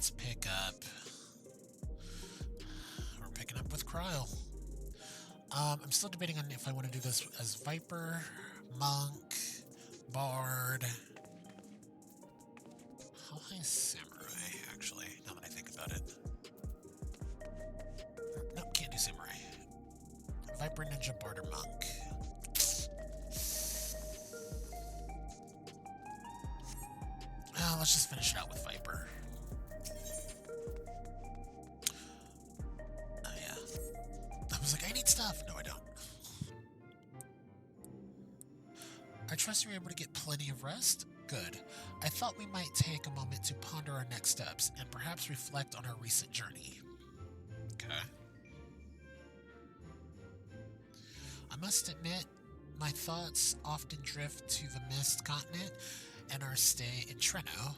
let's pick up. We're picking up with Cryle. I'm still debating on if I want to do this as Viper, Monk, Bard. How high is Samurai, actually, now that I think about it? No, can't do Samurai. Viper, Ninja, Bard, or Monk. Let's just finish it out with Viper. Oh yeah. I was like, I need stuff. No, I don't. I trust you're able to get plenty of rest? Good. I thought we might take a moment to ponder our next steps and perhaps reflect on our recent journey. Okay. I must admit, my thoughts often drift to the Mist Continent and our stay in Treno.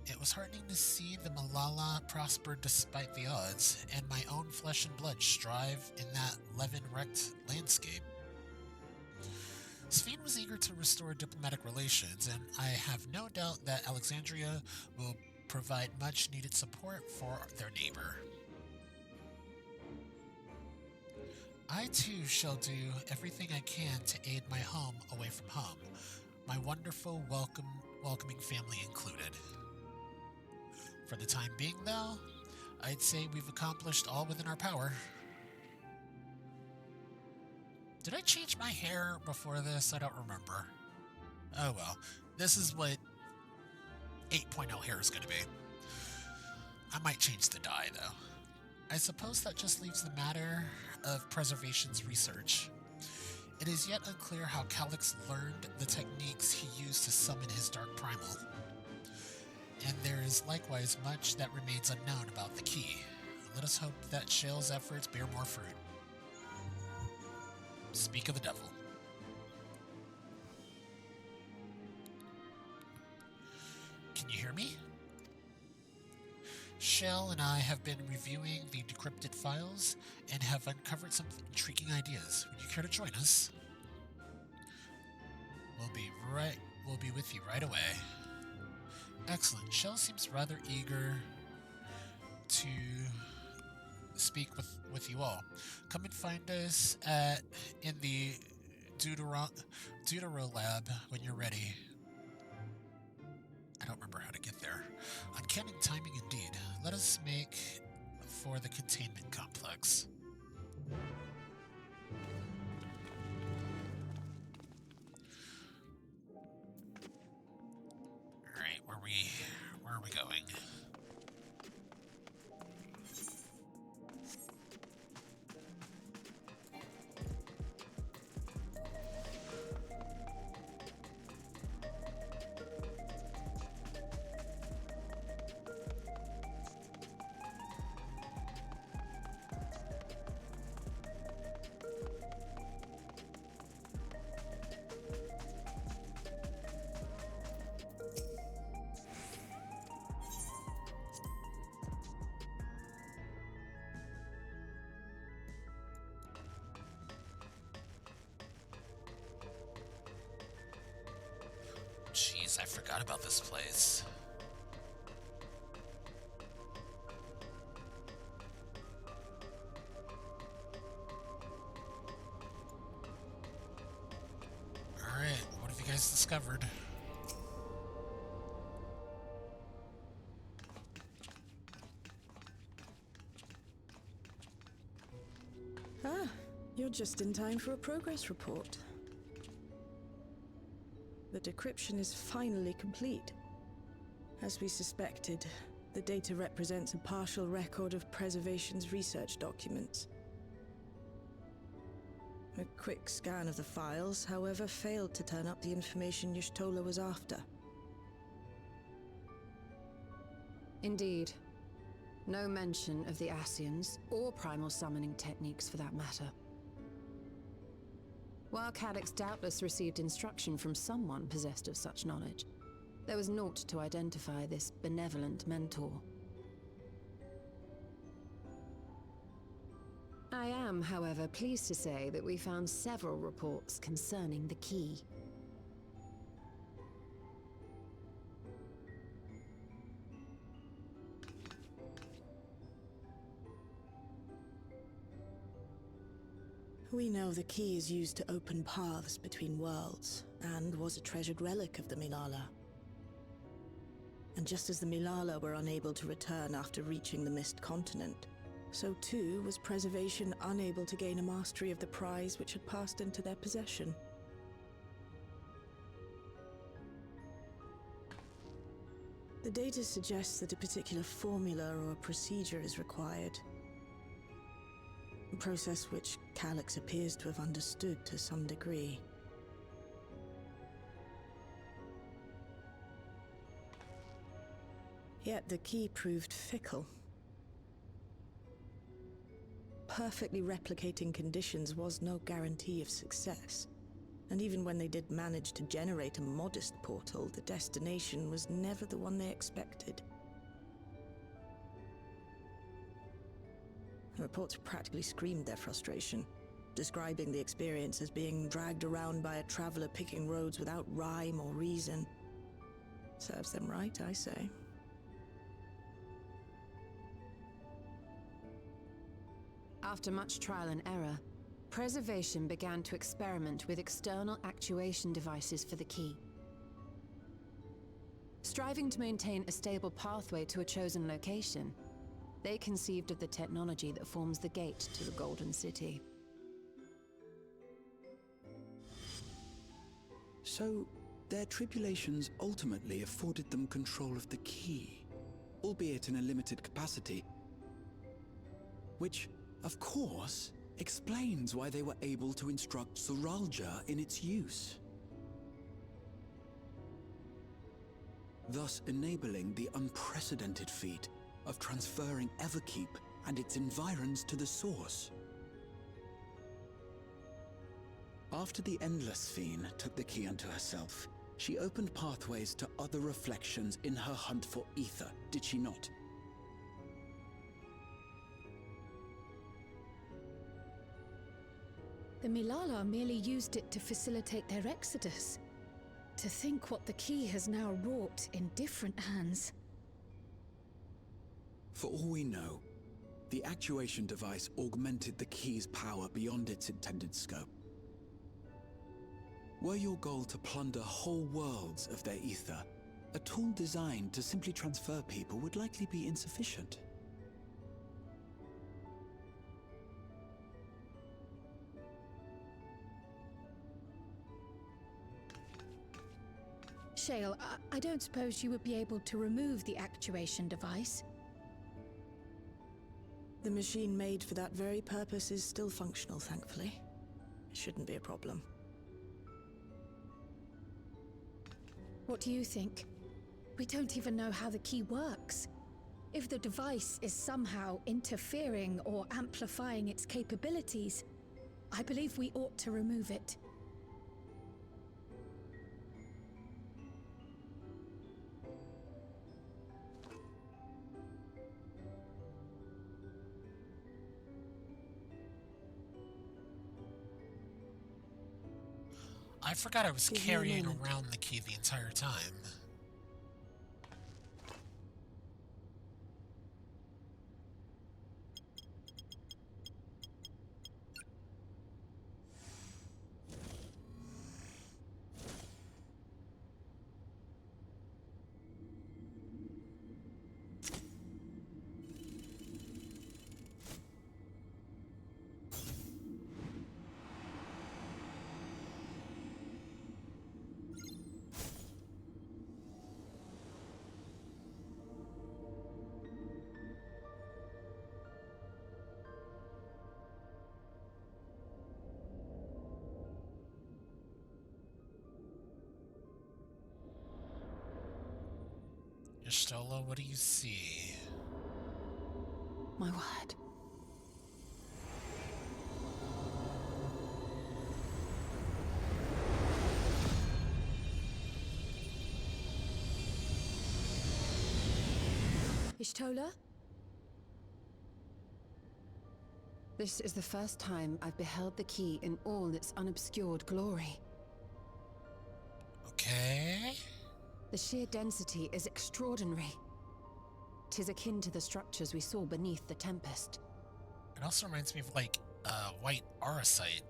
It was heartening to see the Malala prosper despite the odds, and my own flesh and blood strive in that Levin-wrecked landscape. Sphene was eager to restore diplomatic relations, and I have no doubt that Alexandria will provide much-needed support for their neighbor. I too shall do everything I can to aid my home away from home, my wonderful welcoming family included. For the time being, though, I'd say we've accomplished all within our power. Did I change my hair before this? I don't remember. Oh well, this is what 8.0 hair is going to be. I might change the dye, though. I suppose that just leaves the matter of preservation's research. It is yet unclear how Calyx learned the techniques he used to summon his Dark Primal. And there is likewise much that remains unknown about the key. Let us hope that Shale's efforts bear more fruit. Speak of the devil. Can you hear me? Shale and I have been reviewing the decrypted files and have uncovered some intriguing ideas. Would you care to join us? We'll be with you right away. Excellent. Shale seems rather eager to speak with you all. Come and find us in the Deutero lab when you're ready. I don't remember how to get there. Uncanny timing indeed. Let us make for the containment complex. Alright, where are we going? Jeez, I forgot about this place. Alright, what have you guys discovered? Ah, you're just in time for a progress report. The decryption is finally complete. As we suspected, the data represents a partial record of Preservation's research documents. A quick scan of the files, however, failed to turn up the information Y'shtola was after. Indeed. No mention of the Ascians, or primal summoning techniques for that matter. While Calyx doubtless received instruction from someone possessed of such knowledge, there was naught to identify this benevolent mentor. I am, however, pleased to say that we found several reports concerning the key. We know the key is used to open paths between worlds, and was a treasured relic of the Milala. And just as the Milala were unable to return after reaching the Mist Continent, so too was Preservation unable to gain a mastery of the prize which had passed into their possession. The data suggests that a particular formula or procedure is required. A process which Calyx appears to have understood to some degree. Yet the key proved fickle. Perfectly replicating conditions was no guarantee of success. And even when they did manage to generate a modest portal, the destination was never the one they expected. The reports practically screamed their frustration, describing the experience as being dragged around by a traveler picking roads without rhyme or reason. Serves them right, I say. After much trial and error, Preservation began to experiment with external actuation devices for the key. Striving to maintain a stable pathway to a chosen location, they conceived of the technology that forms the gate to the Golden City. So, their tribulations ultimately afforded them control of the key, albeit in a limited capacity, which, of course, explains why they were able to instruct Zoralja in its use, thus enabling the unprecedented feat of transferring Everkeep and its environs to the Source. After the Endless Fiend took the key unto herself, she opened pathways to other reflections in her hunt for ether, did she not? The Milala merely used it to facilitate their exodus. To think what the key has now wrought in different hands. For all we know, the actuation device augmented the key's power beyond its intended scope. Were your goal to plunder whole worlds of their ether, a tool designed to simply transfer people would likely be insufficient. Shale, I don't suppose you would be able to remove the actuation device? The machine made for that very purpose is still functional, thankfully. It shouldn't be a problem. What do you think? We don't even know how the key works. If the device is somehow interfering or amplifying its capabilities, I believe we ought to remove it. I forgot I was Give me a carrying moment. around the key the entire time. Y'shtola, what do you see? My word. Y'shtola? This is the first time I've beheld the key in all its unobscured glory. Okay. The sheer density is extraordinary. 'Tis akin to the structures we saw beneath the Tempest. It also reminds me of, like, white auracite.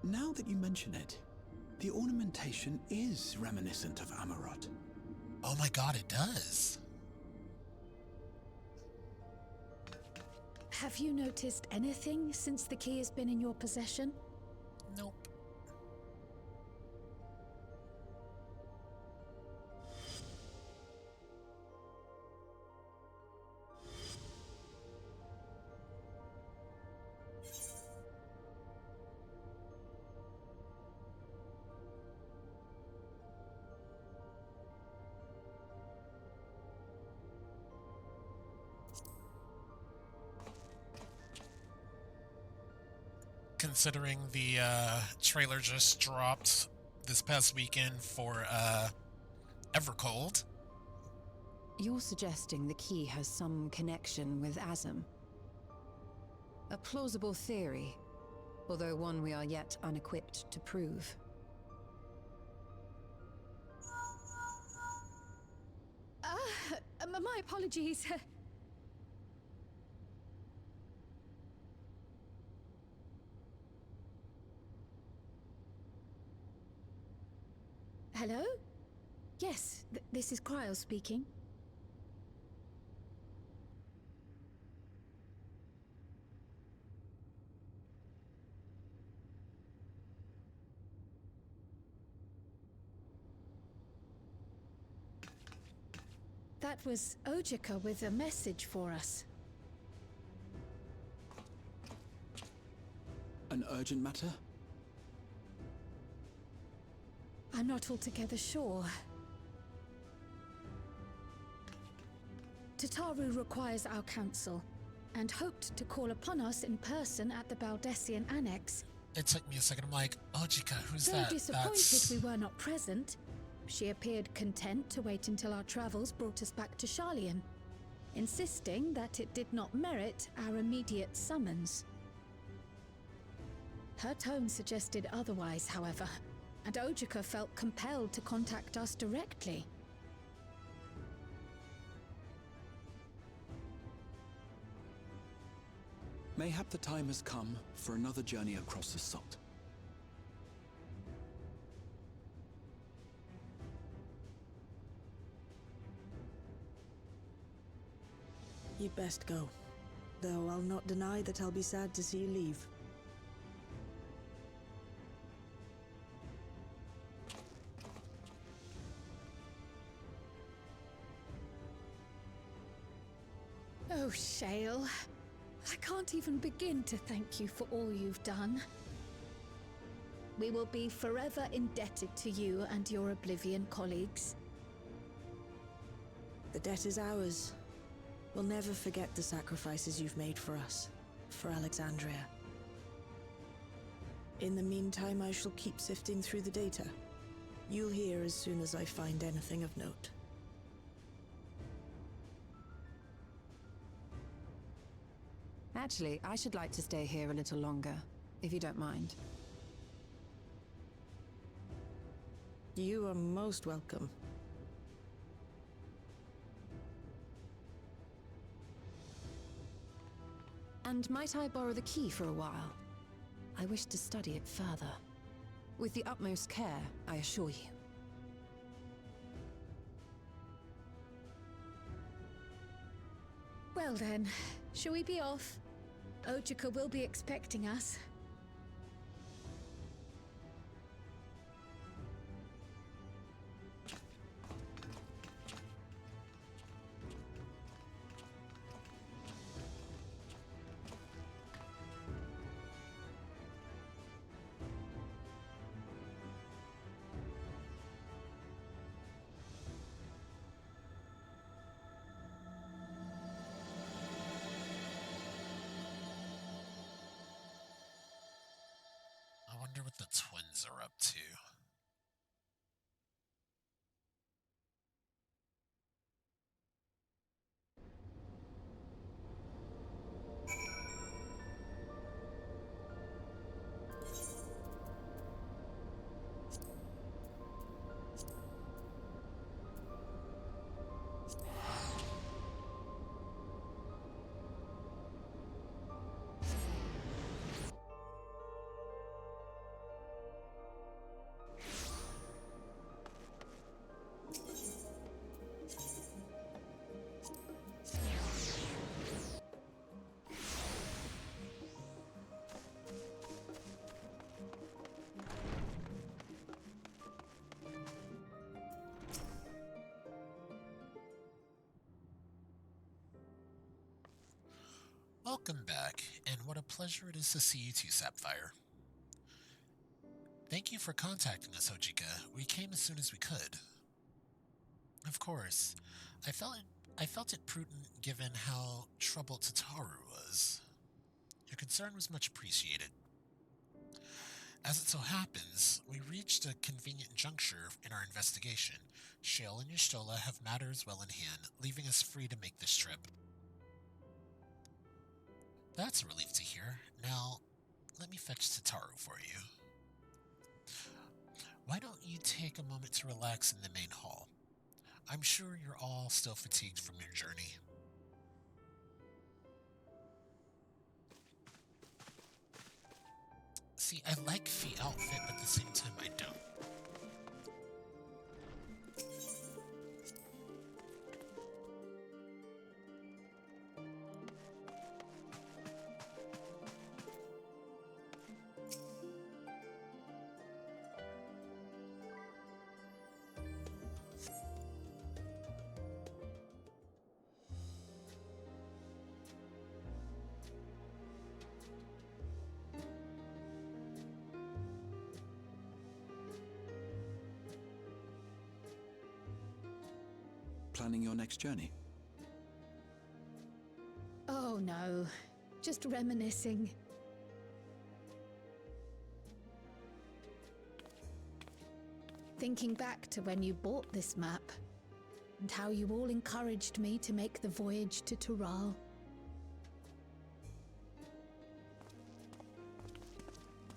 Now that you mention it, the ornamentation is reminiscent of Amarot. Oh my god, it does. Have you noticed anything since the key has been in your possession? Nope. Considering the trailer just dropped this past weekend for Evercold. You're suggesting the key has some connection with Azam. A plausible theory, although one we are yet unequipped to prove. My apologies. Hello? Yes, this is Cryo speaking. That was Ojika with a message for us. An urgent matter? I'm not altogether sure. Tataru requires our counsel, and hoped to call upon us in person at the Baldessian Annex. It took me a second. I'm like, Ojika, who's Though that? disappointed we were not present, she appeared content to wait until our travels brought us back to Sharlayan, insisting that it did not merit our immediate summons. Her tone suggested otherwise, however, and Ojika felt compelled to contact us directly. Mayhap the time has come for another journey across the salt. You'd best go. Though I'll not deny that I'll be sad to see you leave. Oh, Shale. I can't even begin to thank you for all you've done. We will be forever indebted to you and your Oblivion colleagues. The debt is ours. We'll never forget the sacrifices you've made for us, for Alexandria. In the meantime, I shall keep sifting through the data. You'll hear as soon as I find anything of note. Actually, I should like to stay here a little longer, if you don't mind. You are most welcome. And might I borrow the key for a while? I wish to study it further. With the utmost care, I assure you. Well then, shall we be off? Ojika will be expecting us. I wonder what the twins are up to. Welcome back, and what a pleasure it is to see you too, Sapphire. Thank you for contacting us, Ojika. We came as soon as we could. Of course, I felt it prudent given how troubled Tataru was. Your concern was much appreciated. As it so happens, we reached a convenient juncture in our investigation. Shale and Y'shtola have matters well in hand, leaving us free to make this trip. That's a relief to hear. Now, let me fetch Tataru for you. Why don't you take a moment to relax in the main hall? I'm sure you're all still fatigued from your journey. See, I like the outfit, but at the same time I don't. Planning your next journey? Oh no, just reminiscing. Thinking back to when you bought this map, and how you all encouraged me to make the voyage to Tural.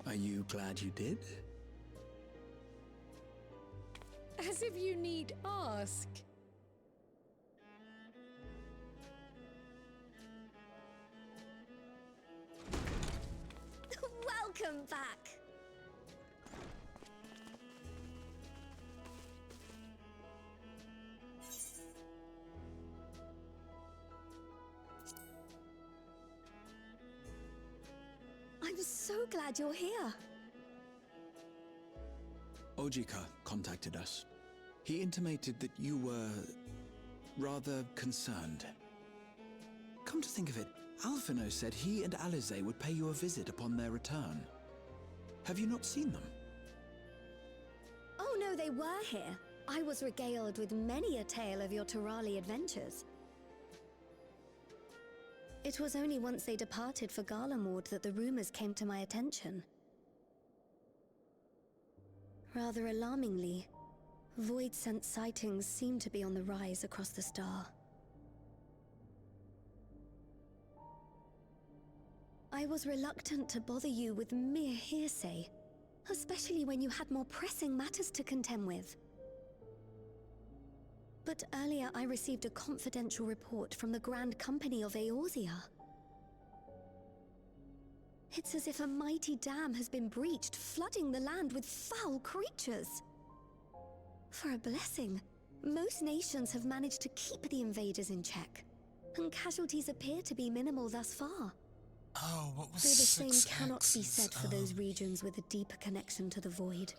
Are you glad you did? As if you need ask. Welcome back. I'm so glad you're here. Ojika contacted us. He intimated that you were rather concerned. Come to think of it, Alphino said he and Alize would pay you a visit upon their return. Have you not seen them? Oh no, they were here. I was regaled with many a tale of your Turali adventures. It was only once they departed for Garlemord that the rumors came to my attention. Rather alarmingly, void-sent sightings seem to be on the rise across the star. I was reluctant to bother you with mere hearsay, especially when you had more pressing matters to contend with. But earlier I received a confidential report from the Grand Company of Eorzea. It's as if a mighty dam has been breached, flooding the land with foul creatures. For a blessing, most nations have managed to keep the invaders in check, and casualties appear to be minimal thus far. Oh, what was Though the 6X's? same cannot be said for those regions with a deeper connection to the void.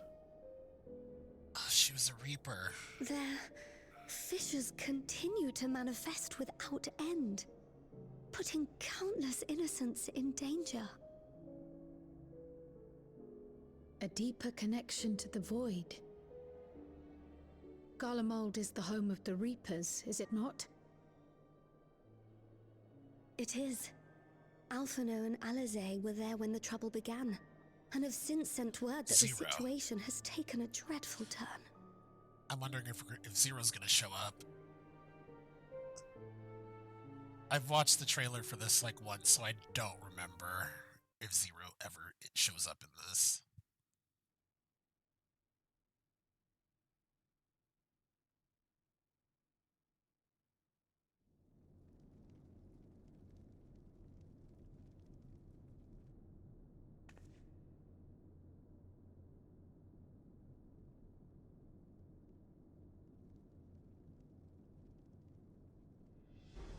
Oh, she was a Reaper. Their fissures continue to manifest without end, putting countless innocents in danger. A deeper connection to the void. Garlemald is the home of the Reapers, is it not? It is. Alphino and Alize were there when the trouble began, and have since sent word that Zero. the situation has taken a dreadful turn. I'm wondering if Zero's gonna show up. I've watched the trailer for this like once, so I don't remember if Zero ever shows up in this.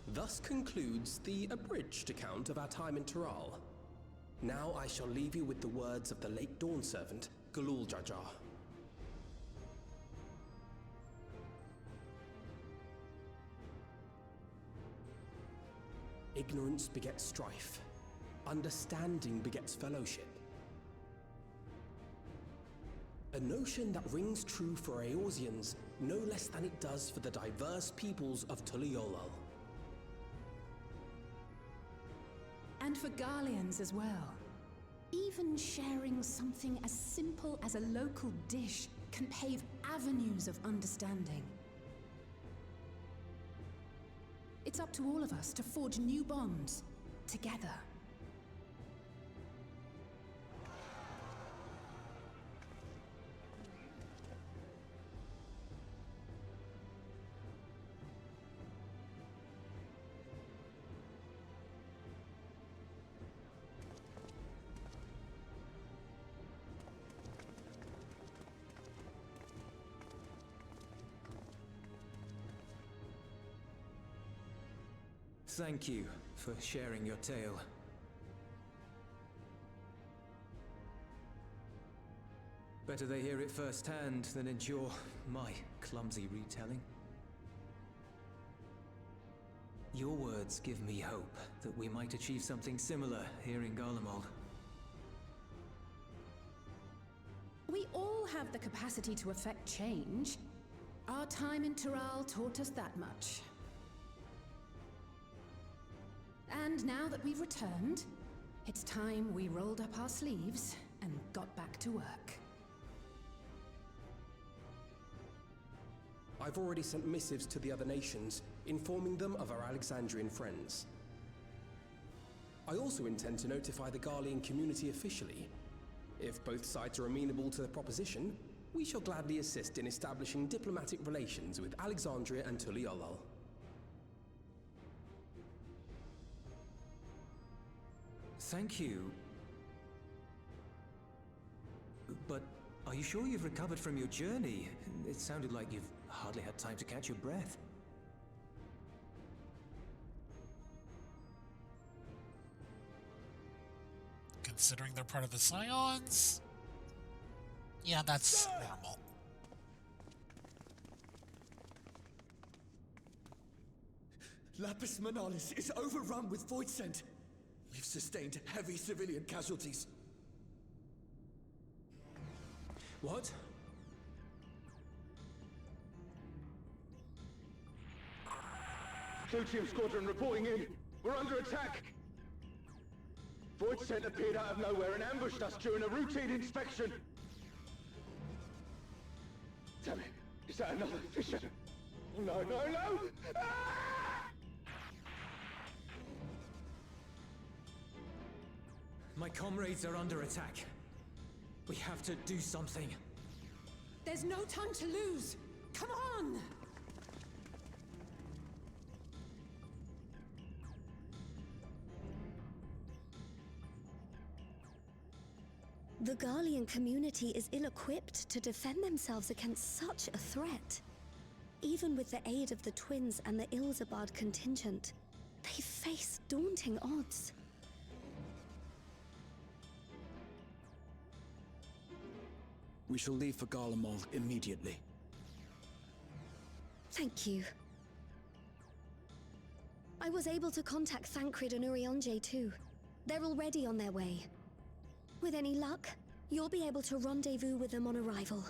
Thus concludes the abridged account of our time in Tural. Now I shall leave you with the words of the late Dawn servant, Galul Jajar. Ignorance begets strife. Understanding begets fellowship. A notion that rings true for Eorzeans no less than it does for the diverse peoples of Tuliolol. And for Garleans as well. Even sharing something as simple as a local dish can pave avenues of understanding. It's up to all of us to forge new bonds, together. Thank you for sharing your tale. Better they hear it firsthand than endure my clumsy retelling. Your words give me hope that we might achieve something similar here in Garlemald. We all have the capacity to affect change. Our time in Tural taught us that much. And now that we've returned, it's time we rolled up our sleeves and got back to work. I've already sent missives to the other nations, informing them of our Alexandrian friends. I also intend to notify the Garlean community officially. If both sides are amenable to the proposition, we shall gladly assist in establishing diplomatic relations with Alexandria and Tuliolol. Thank you. But are you sure you've recovered from your journey? It sounded like you've hardly had time to catch your breath. Considering they're part of the Scions? Yeah, that's normal. Lapis Manalis is overrun with void scent. We've sustained heavy civilian casualties. What? Team Squadron reporting in. We're under attack. Void scent appeared out of nowhere and ambushed us during a routine inspection. Damn it. Is that another fisher? Oh, no, no, no! Ah! My comrades are under attack. We have to do something. There's no time to lose! Come on! The Garlean community is ill-equipped to defend themselves against such a threat. Even with the aid of the twins and the Ilzabard contingent, they face daunting odds. We shall leave for Garlemald immediately. Thank you. I was able to contact Thancred and Urianger too. They're already on their way. With any luck, you'll be able to rendezvous with them on arrival.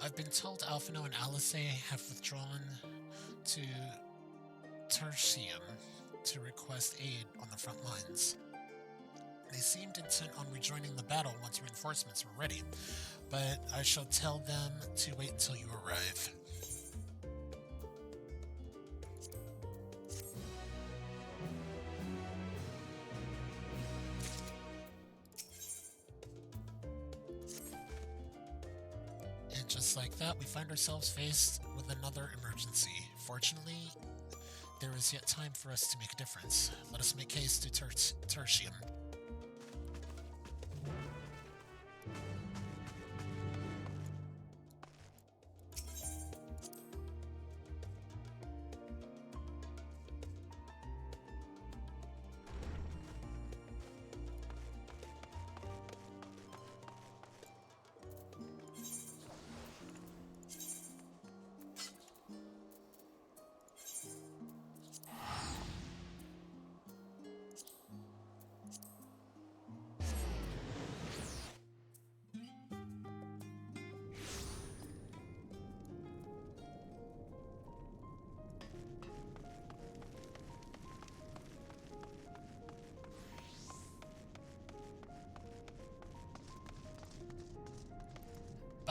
I've been told Alphino and Alice have withdrawn to Tertium to request aid on the front lines. They seemed intent on rejoining the battle once reinforcements were ready, but I shall tell them to wait until you arrive. And just like that, we find ourselves faced with another emergency. Fortunately, there is yet time for us to make a difference. Let us make haste to Tertium.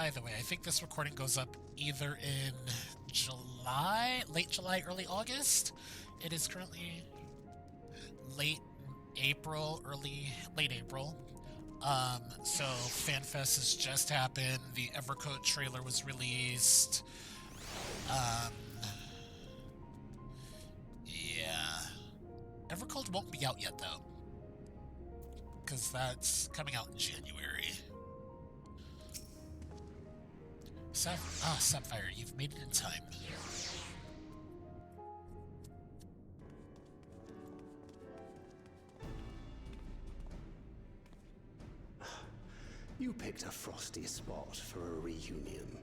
By the way, I think this recording goes up either in July, late July, early August. It is currently late April. So FanFest has just happened. The Evercoat trailer was released. Yeah. Evercoat won't be out yet, though, because that's coming out in January. Sapphire, you've made it in time. You picked a frosty spot for a reunion.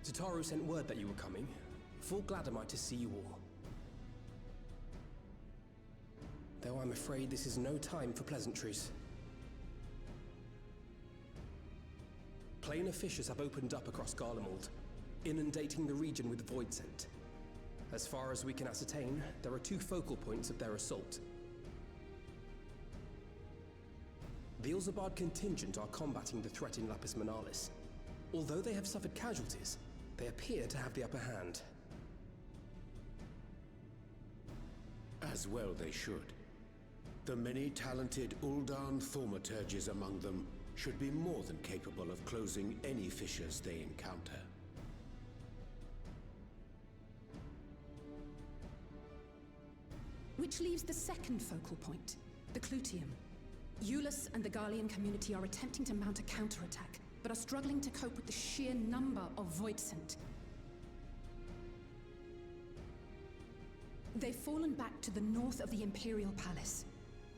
Tataru sent word that you were coming. Full glad am I to see you all. Though I'm afraid this is no time for pleasantries. Planar fissures have opened up across Garlemald, inundating the region with void scent. As far as we can ascertain, there are 2 focal points of their assault. The Ilzabard contingent are combating the threat in Lapis Manalis. Although they have suffered casualties, they appear to have the upper hand. As well they should. The many talented Uldan thaumaturges among them should be more than capable of closing any fissures they encounter. Which leaves the second focal point, the Clutium. Eulus and the Garlean community are attempting to mount a counterattack, but are struggling to cope with the sheer number of Voidsent. They've fallen back to the north of the Imperial Palace.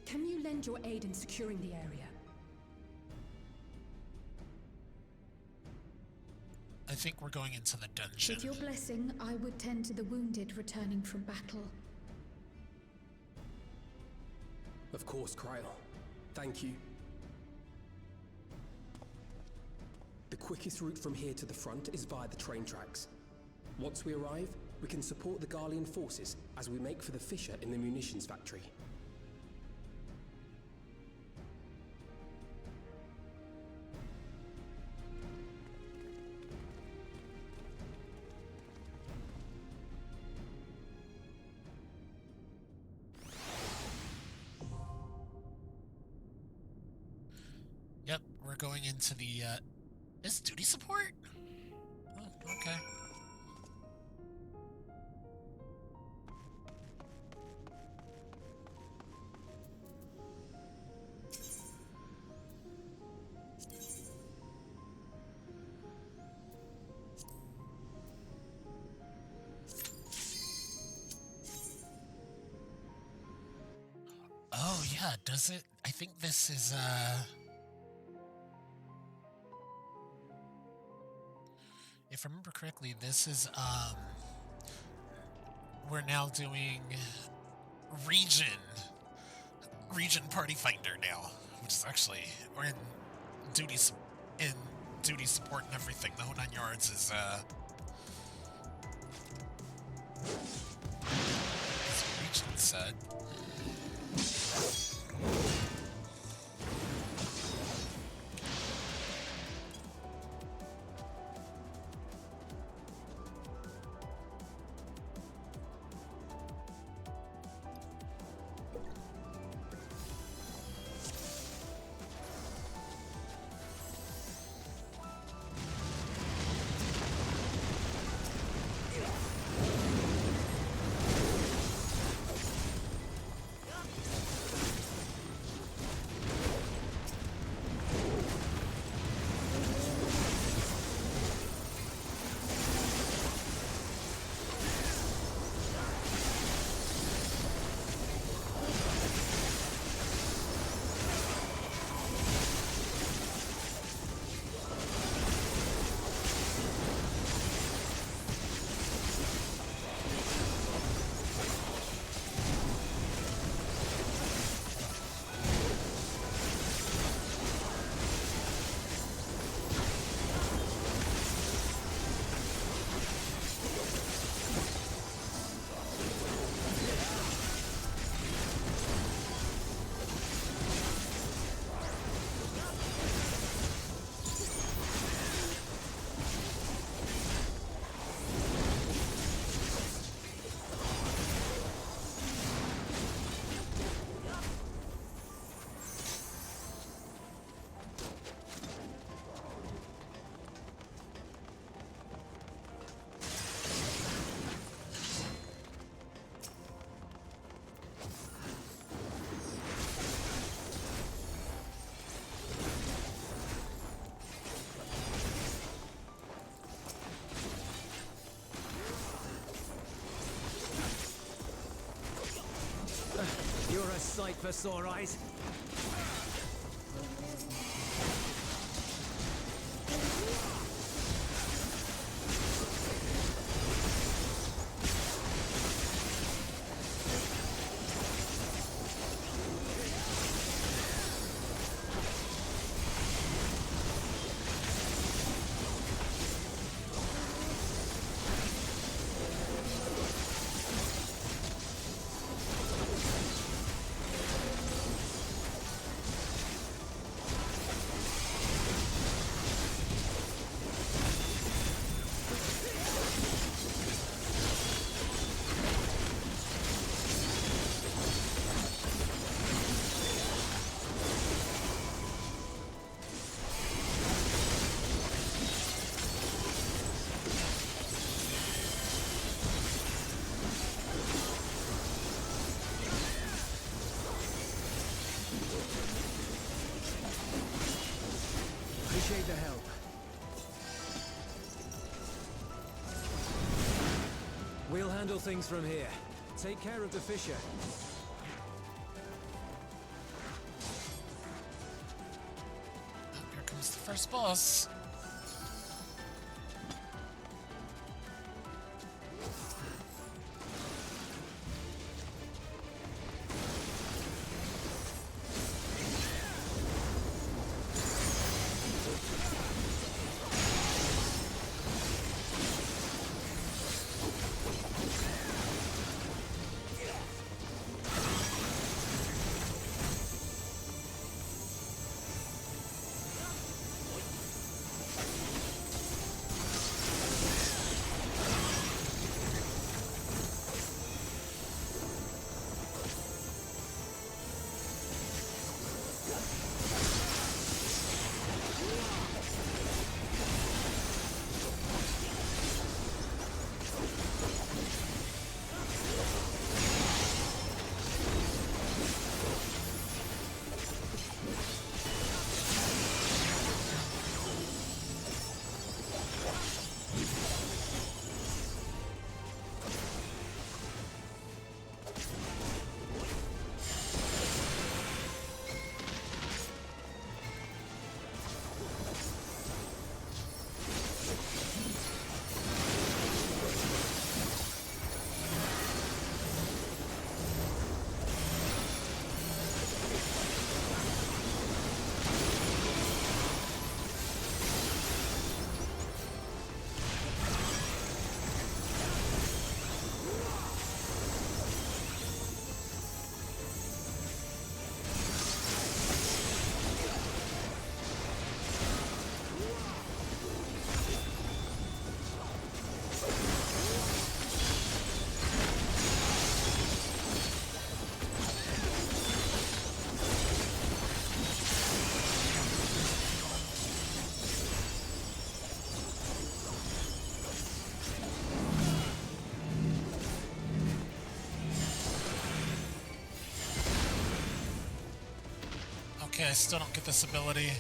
Can you lend your aid in securing the area? I think we're going into the dungeon. With your blessing, I would tend to the wounded returning from battle. Of course, Kryl. Thank you. The quickest route from here to the front is via the train tracks. Once we arrive, we can support the Garlean forces as we make for the fissure in the munitions factory. Yep, we're going into the, is duty support? Oh, okay. Oh, yeah, does it? I think this is, if I remember correctly, this is, we're now doing region party finder now, which is actually, we're in duty support and everything. The whole 9 yards is, as region said. sight for sore eyes. Appreciate the help. We'll handle things from here. Take care of the Fisher. Oh, here comes the first boss. Okay, I still don't get this ability.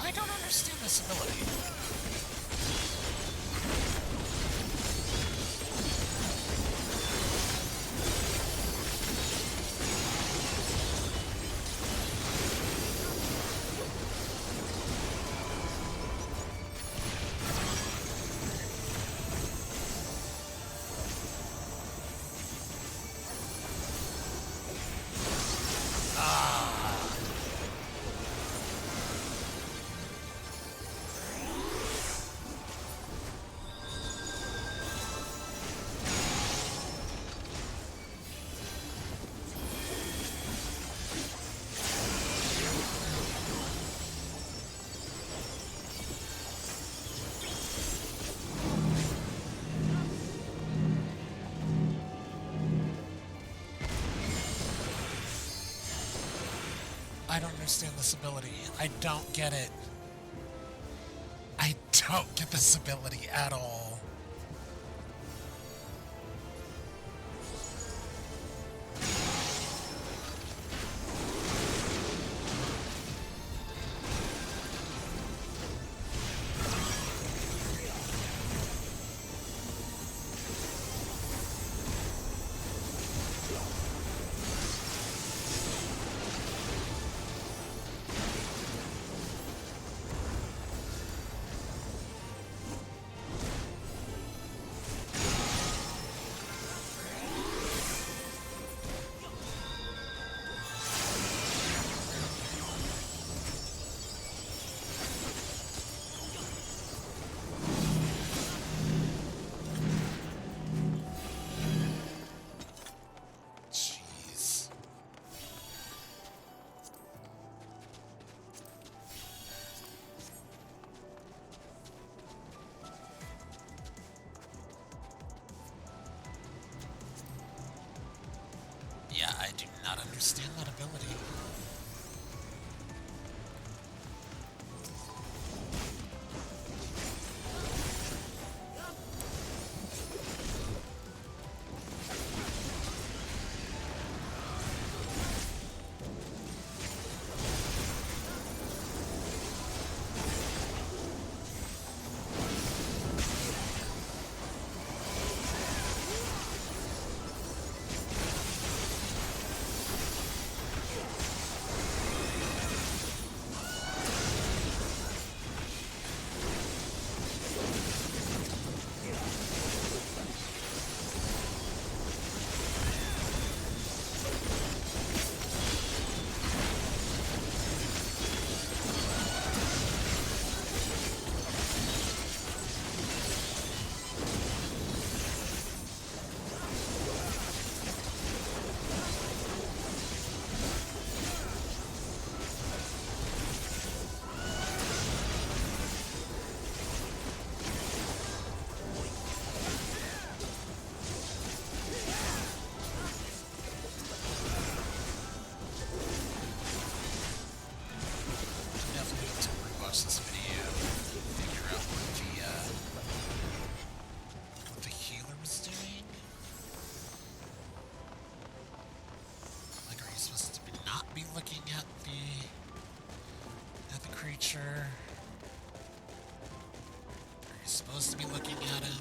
I don't understand this ability. I don't understand this ability. I don't get it. I don't get this ability at all. Yeah, I do not understand that ability. Creature. Are you supposed to be looking at him?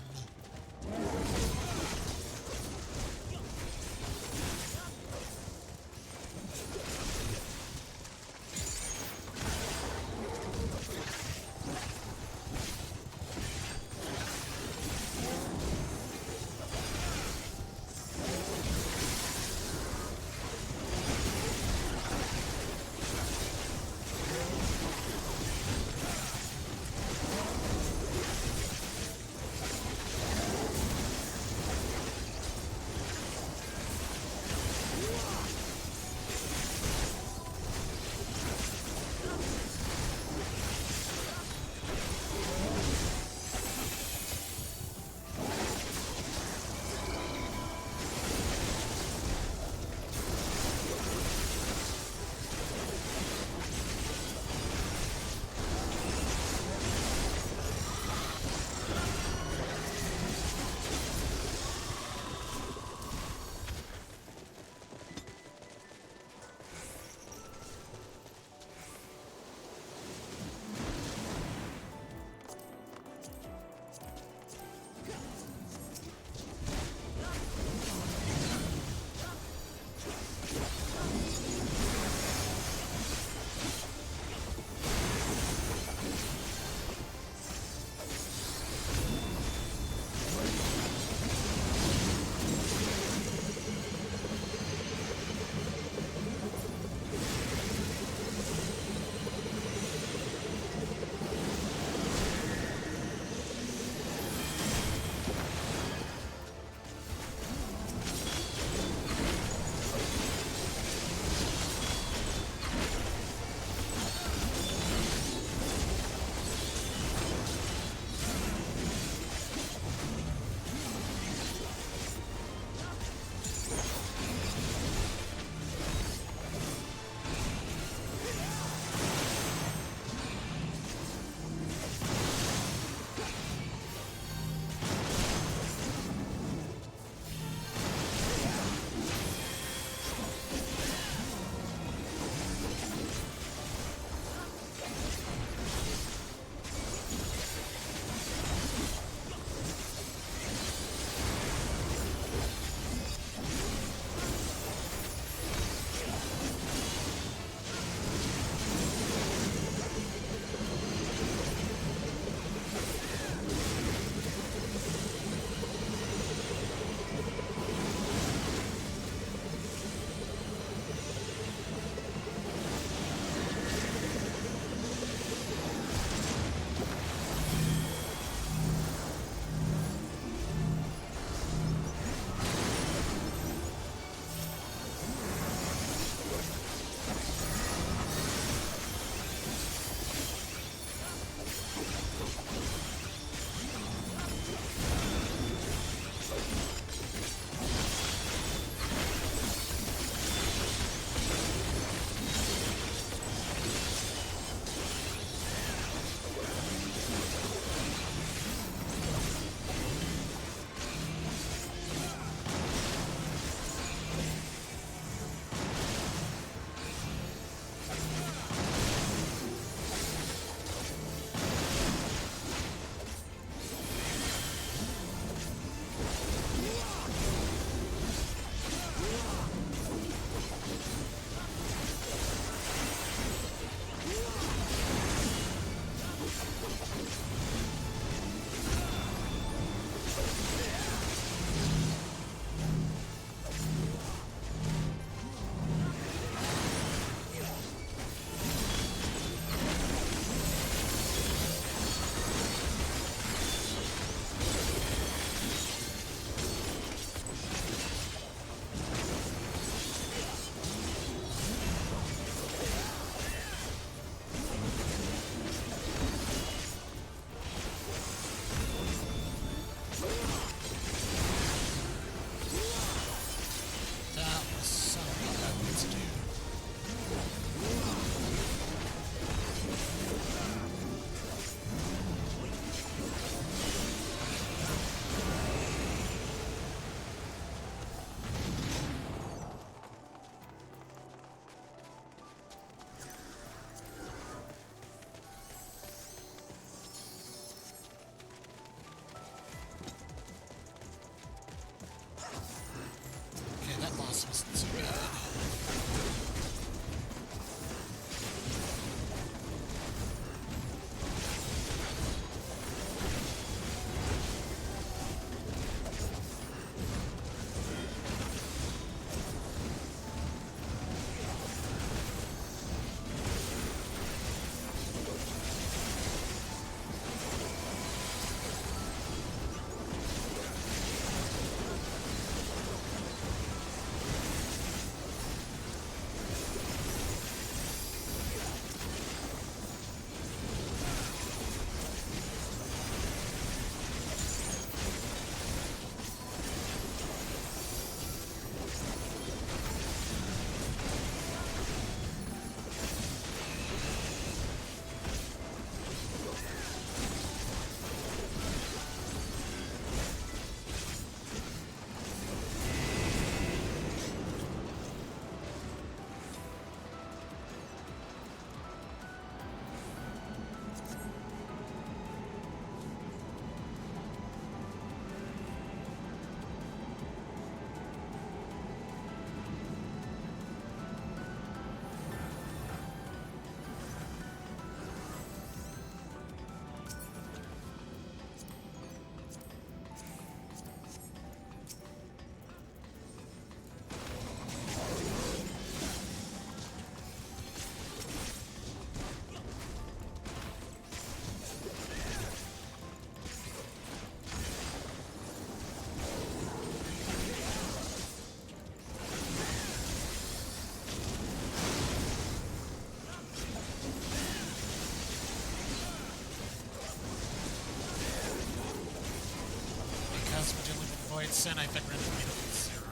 100%, I've been randomly to 0.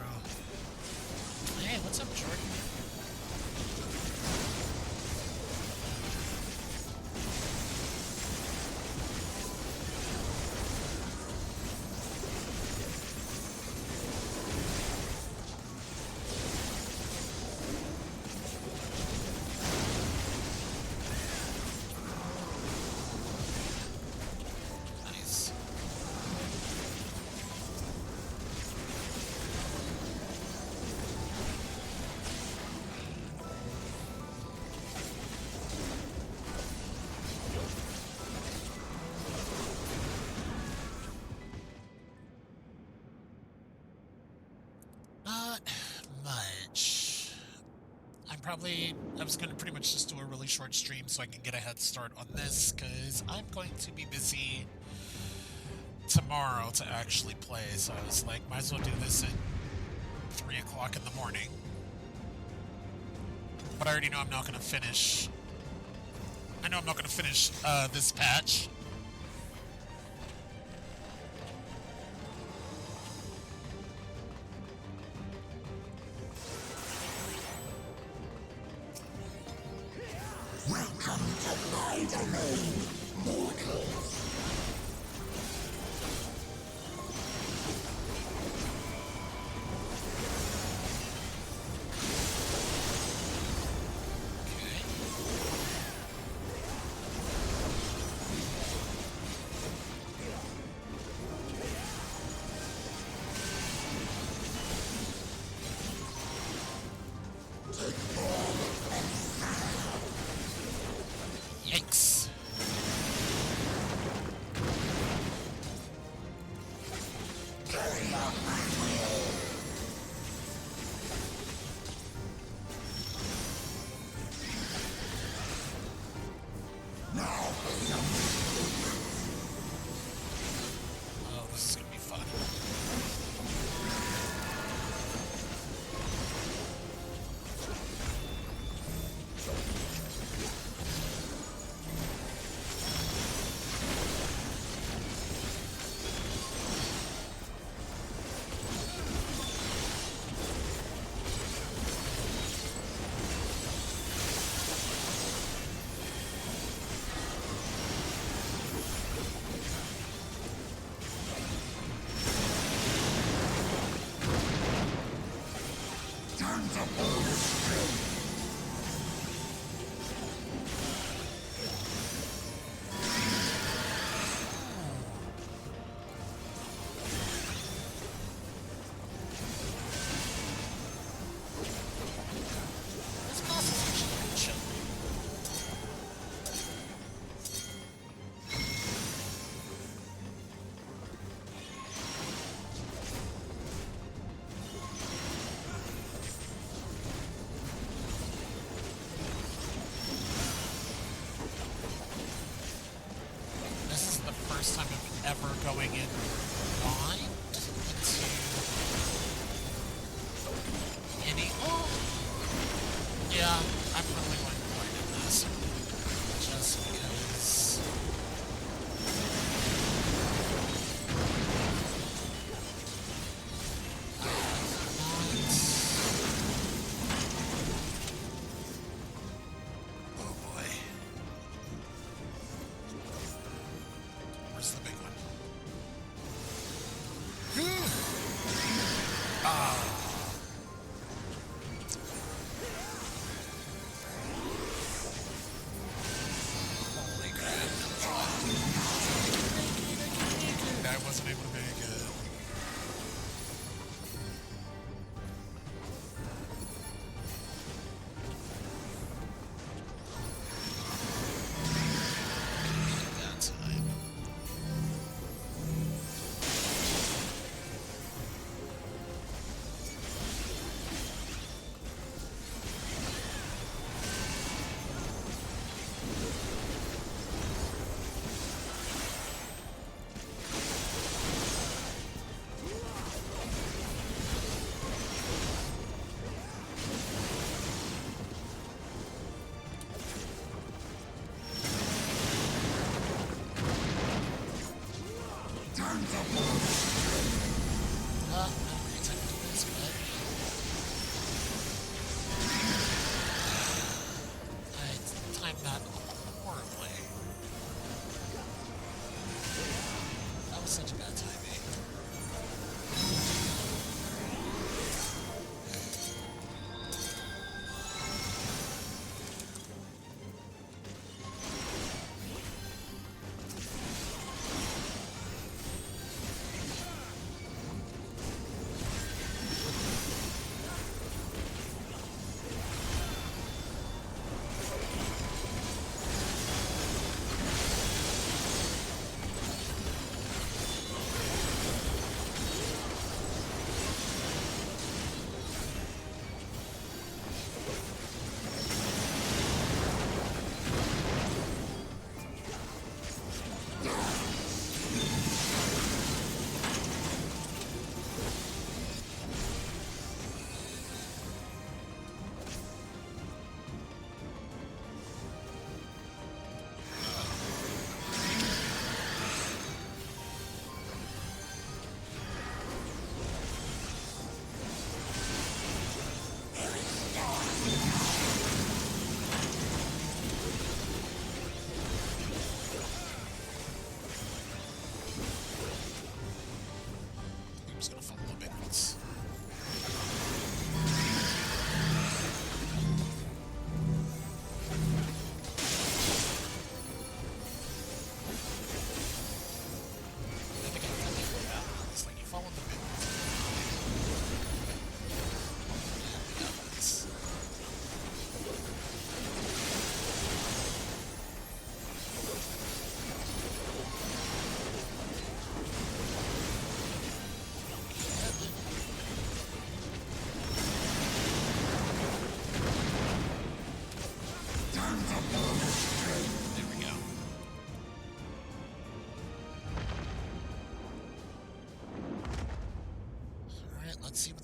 Hey, what's up, Jordan? Nice. Not much. I was going to pretty much just do a really short stream so I can get a head start on this, because I'm going to be busy tomorrow to actually play, so I was like, might as well do this at 3 o'clock in the morning. But I already know I'm not going to finish. I know I'm not going to finish this patch. Welcome to my domain, mortals. Yikes. Oh, this is gonna be fun. This boss is actually pretty chill.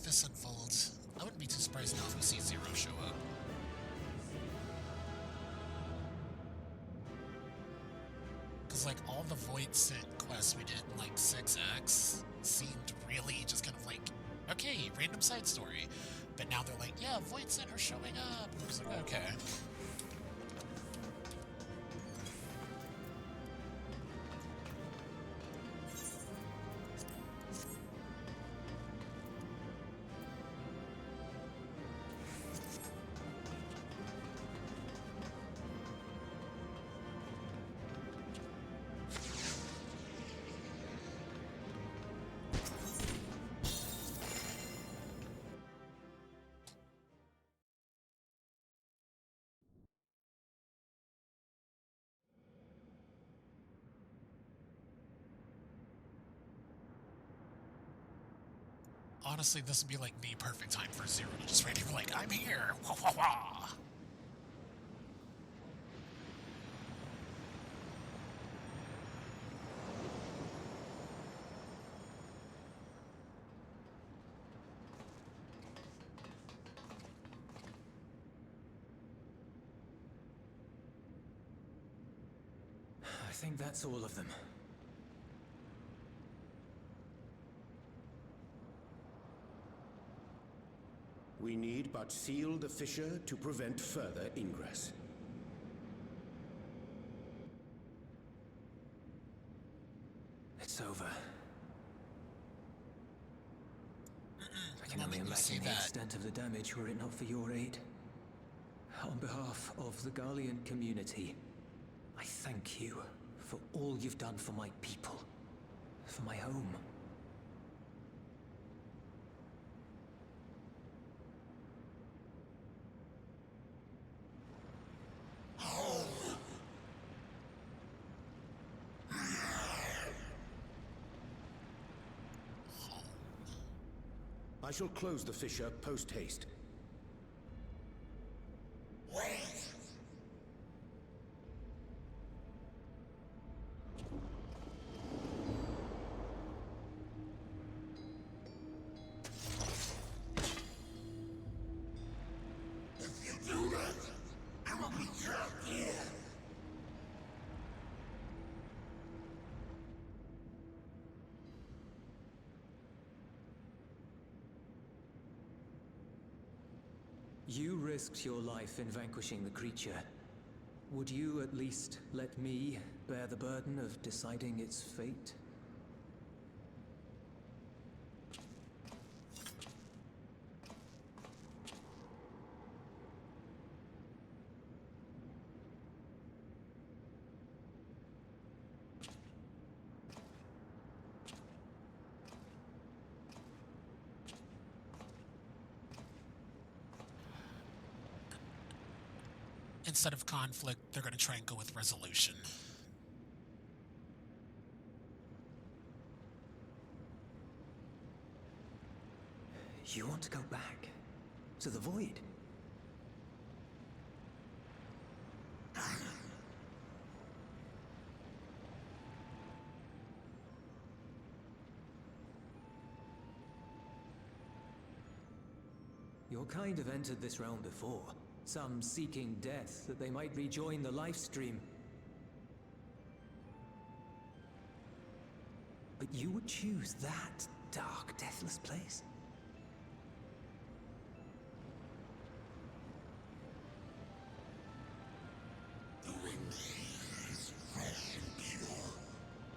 this unfolds, I wouldn't be too surprised now if we see Zero show up. Because, like, all the Void Scent quests we did in, like, 6X seemed really just kind of like, okay, random side story. But now they're like, yeah, Void Scent are showing up. And I was like, okay. Honestly, this would be like the perfect time for Zero to just randomly like, I'm here! Wah wah wah! I think that's all of them. We need but seal the fissure to prevent further ingress. It's over. I can only imagine the extent of the damage were it not for your aid. On behalf of the Garlean community, I thank you for all you've done for my people, for my home. I shall close the fissure post-haste. You risked your life in vanquishing the creature. Would you at least let me bear the burden of deciding its fate? Instead of conflict, they're going to try and go with resolution. You want to go back? To the Void? Your kind have entered this realm before. Some seeking death that they might rejoin the life stream. But you would choose that dark, deathless place? The wind is fresh and pure,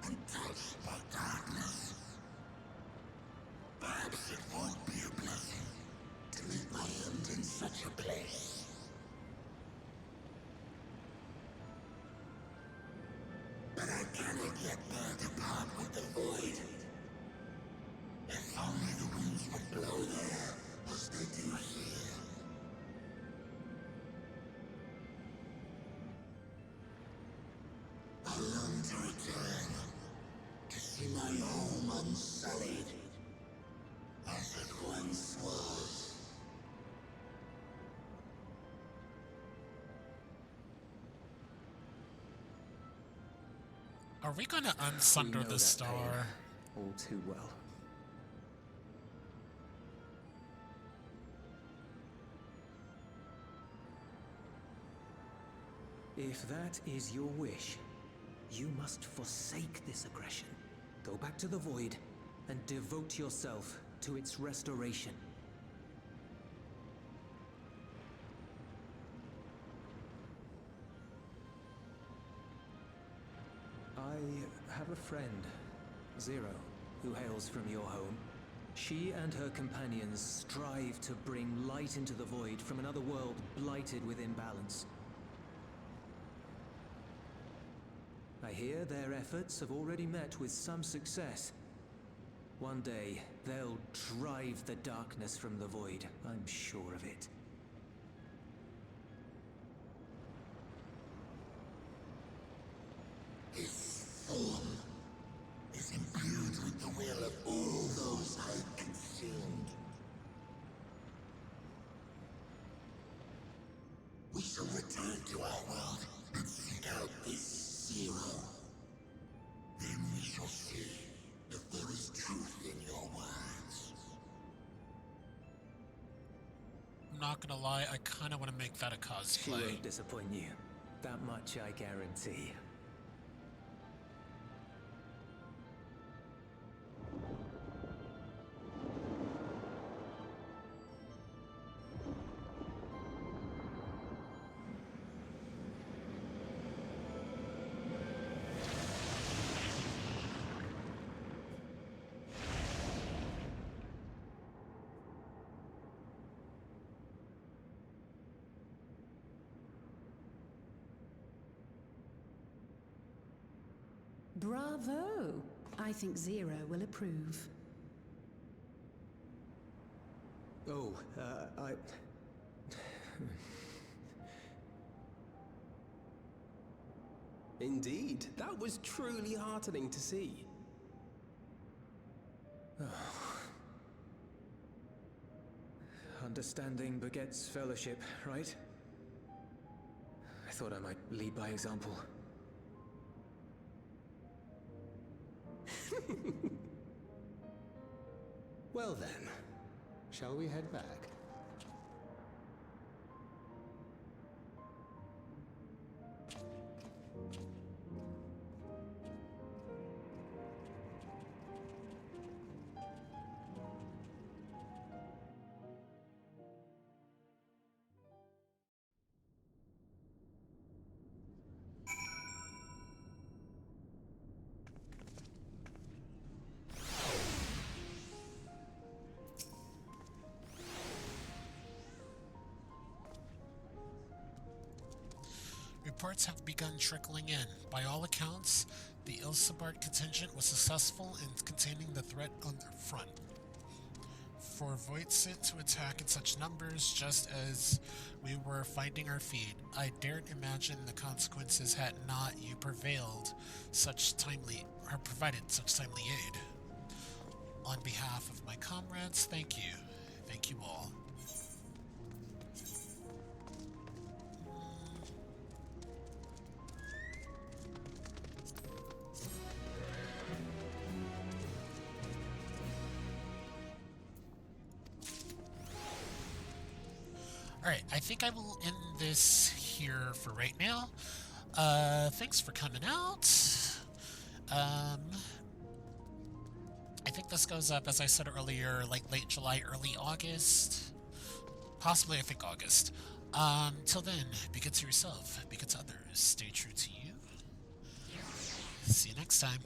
untouched by darkness. Perhaps it won't be a blessing to meet my end in such a place. But I cannot yet bear to part with the Void. If only the winds would blow there, as they do here. I long to return, to see my home unsullied, as it once was. Are we going to unsunder We know the that pain. star? All too well. If that is your wish, you must forsake this aggression. Go back to the Void and devote yourself to its restoration. I have a friend, Zero, who hails from your home. She and her companions strive to bring light into the Void from another world blighted with imbalance. I hear their efforts have already met with some success. One day, they'll drive the darkness from the Void, I'm sure of it. This form is imbued with the will of all those I consumed. We shall return to our world and seek out this Zero. Then we shall see if there is truth in your words. I'm not gonna lie, I kinda wanna make that a cosplay. She won't disappoint you. That much I guarantee. Bravo! I think Zero will approve. Oh, Indeed, that was truly heartening to see. Understanding begets fellowship, right? I thought I might lead by example. Well then, shall we head back? Reports have begun trickling in. By all accounts, the Ilsabard contingent was successful in containing the threat on their front. For Voidsent to attack in such numbers just as we were finding our feet, I daren't imagine the consequences had not you provided such timely aid. On behalf of my comrades, thank you. Thank you all. Alright, I think I will end this here for right now. Thanks for coming out. I think this goes up, as I said earlier, like late July, early August. Possibly, I think August. Till then, be good to yourself, be good to others, stay true to you. See you next time.